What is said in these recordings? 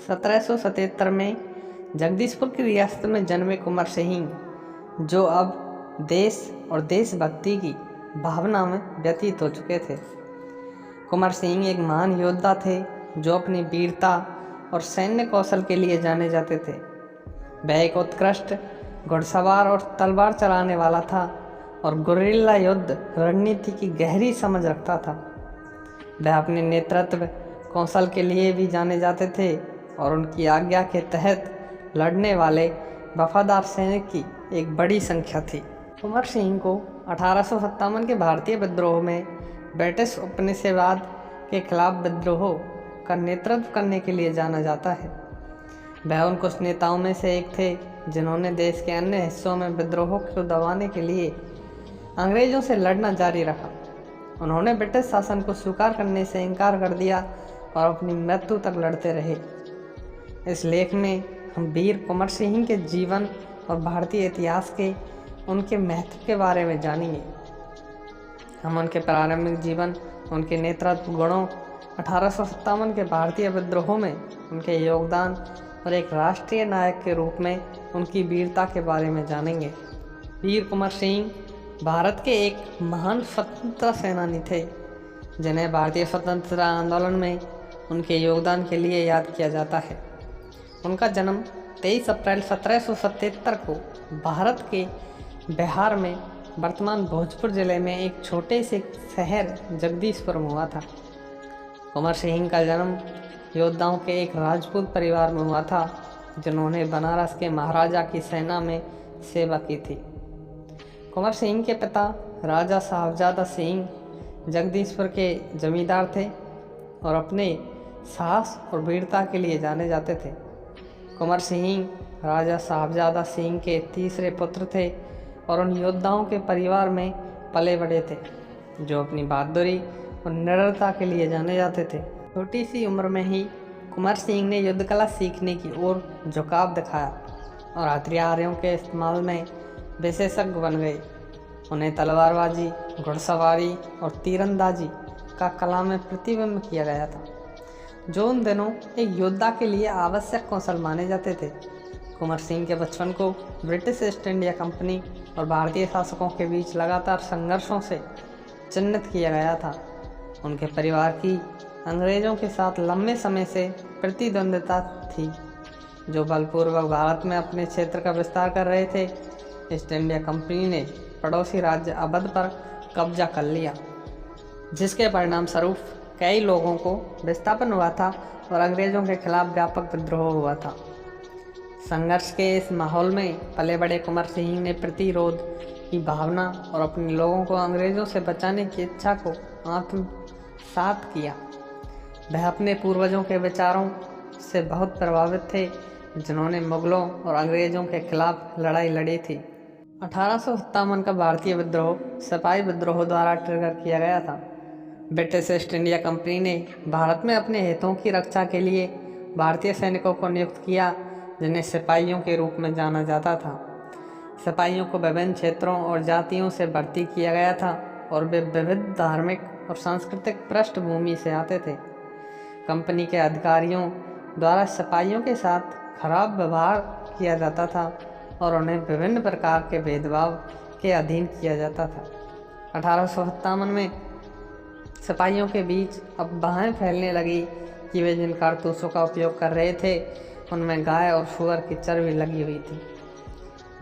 1777 में जगदीशपुर की रियासत में जन्मे कुंवर सिंह, जो अब देश और देशभक्ति की भावना में व्यतीत हो चुके थे। कुंवर सिंह एक महान योद्धा थे जो अपनी वीरता और सैन्य कौशल के लिए जाने जाते थे। वह एक उत्कृष्ट घुड़सवार और तलवार चलाने वाला था और गुरिल्ला युद्ध रणनीति की गहरी समझ रखता था। वह अपने नेतृत्व कौशल के लिए भी जाने जाते थे और उनकी आज्ञा के तहत लड़ने वाले वफादार सैनिक की एक बड़ी संख्या थी। कुंवर सिंह को 1857 के भारतीय विद्रोह में ब्रिटिश उपनिवेशवाद के खिलाफ विद्रोह का नेतृत्व करने के लिए जाना जाता है। वह उन कुछ नेताओं में से एक थे जिन्होंने देश के अन्य हिस्सों में विद्रोहों को दबाने के लिए अंग्रेजों से लड़ना जारी रखा। उन्होंने ब्रिटिश शासन को स्वीकार करने से इनकार कर दिया और अपनी मृत्यु तक लड़ते रहे। इस लेख में हम वीर कुंवर सिंह के जीवन और भारतीय इतिहास के उनके महत्व के बारे में जानेंगे। हम उनके प्रारंभिक जीवन, उनके नेतृत्व गुणों, 1857 के भारतीय विद्रोह में उनके योगदान और एक राष्ट्रीय नायक के रूप में उनकी वीरता के बारे में जानेंगे। वीर कुंवर सिंह भारत के एक महान स्वतंत्रता सेनानी थे जिन्हें भारतीय स्वतंत्रता आंदोलन में उनके योगदान के लिए याद किया जाता है। उनका जन्म 23 अप्रैल 1777 को भारत के बिहार में वर्तमान भोजपुर जिले में एक छोटे से शहर जगदीशपुर में हुआ था। कुंवर सिंह का जन्म योद्धाओं के एक राजपूत परिवार में हुआ था जिन्होंने बनारस के महाराजा की सेना में सेवा की थी। कुंवर सिंह के पिता राजा साहबजादा सिंह जगदीशपुर के जमींदार थे और अपने साहस और वीरता के लिए जाने जाते थे। कुंवर सिंह राजा साहबजादा सिंह के तीसरे पुत्र थे और उन योद्धाओं के परिवार में पले बड़े थे जो अपनी बहादुरी और निडरता के लिए जाने जाते थे। छोटी सी उम्र में ही कुंवर सिंह ने युद्ध कला सीखने की ओर झुकाव दिखाया और हथियारों के इस्तेमाल में विशेषज्ञ बन गए। उन्हें तलवारबाजी, घुड़सवारी और तीरंदाजी का कला में प्रतिबिंब किया गया था, जो उन दिनों एक योद्धा के लिए आवश्यक कौशल माने जाते थे। कुंवर सिंह के बचपन को ब्रिटिश ईस्ट इंडिया कंपनी और भारतीय शासकों के बीच लगातार संघर्षों से चिन्हित किया गया था। उनके परिवार की अंग्रेज़ों के साथ लंबे समय से प्रतिद्वंद्विता थी, जो बलपूर्वक भारत में अपने क्षेत्र का विस्तार कर रहे थे। ईस्ट इंडिया कंपनी ने पड़ोसी राज्य अवध पर कब्जा कर लिया, जिसके परिणाम स्वरूप कई लोगों को विस्थापन हुआ था और अंग्रेज़ों के खिलाफ व्यापक विद्रोह हुआ था। संघर्ष के इस माहौल में पले बड़े कुंवर सिंह ने प्रतिरोध की भावना और अपने लोगों को अंग्रेज़ों से बचाने की इच्छा को आत्मसात किया। वह अपने पूर्वजों के विचारों से बहुत प्रभावित थे जिन्होंने मुगलों और अंग्रेज़ों के खिलाफ लड़ाई लड़ी थी। 1857 का भारतीय विद्रोह सिपाही विद्रोह द्वारा ट्रिगर किया गया था। ब्रिटिश ईस्ट इंडिया कंपनी ने भारत में अपने हितों की रक्षा के लिए भारतीय सैनिकों को नियुक्त किया, जिन्हें सिपाहियों के रूप में जाना जाता था। सिपाहियों को विभिन्न क्षेत्रों और जातियों से भर्ती किया गया था और वे विविध धार्मिक और सांस्कृतिक पृष्ठभूमि से आते थे। कंपनी के अधिकारियों द्वारा सिपाहियों के साथ खराब व्यवहार किया जाता था और उन्हें विभिन्न प्रकार के भेदभाव के अधीन किया जाता था। 1857 में सिपाहियों के बीच अफवाहें फैलने लगी कि वे जिन कारतूसों का उपयोग कर रहे थे उनमें गाय और सूअर की चर्बी लगी हुई थी,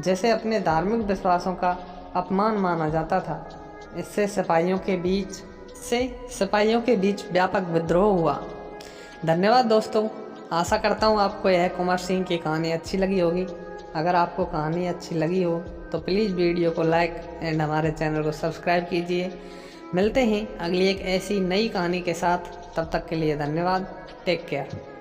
जैसे अपने धार्मिक विश्वासों का अपमान माना जाता था। इससे सिपाहियों के बीच व्यापक विद्रोह हुआ। धन्यवाद दोस्तों, आशा करता हूँ आपको यह कुंवर सिंह की कहानी अच्छी लगी होगी। अगर आपको कहानी अच्छी लगी हो तो प्लीज़ वीडियो को लाइक एंड हमारे चैनल को सब्सक्राइब कीजिए। मिलते हैं अगली एक ऐसी नई कहानी के साथ। तब तक के लिए धन्यवाद। Take care.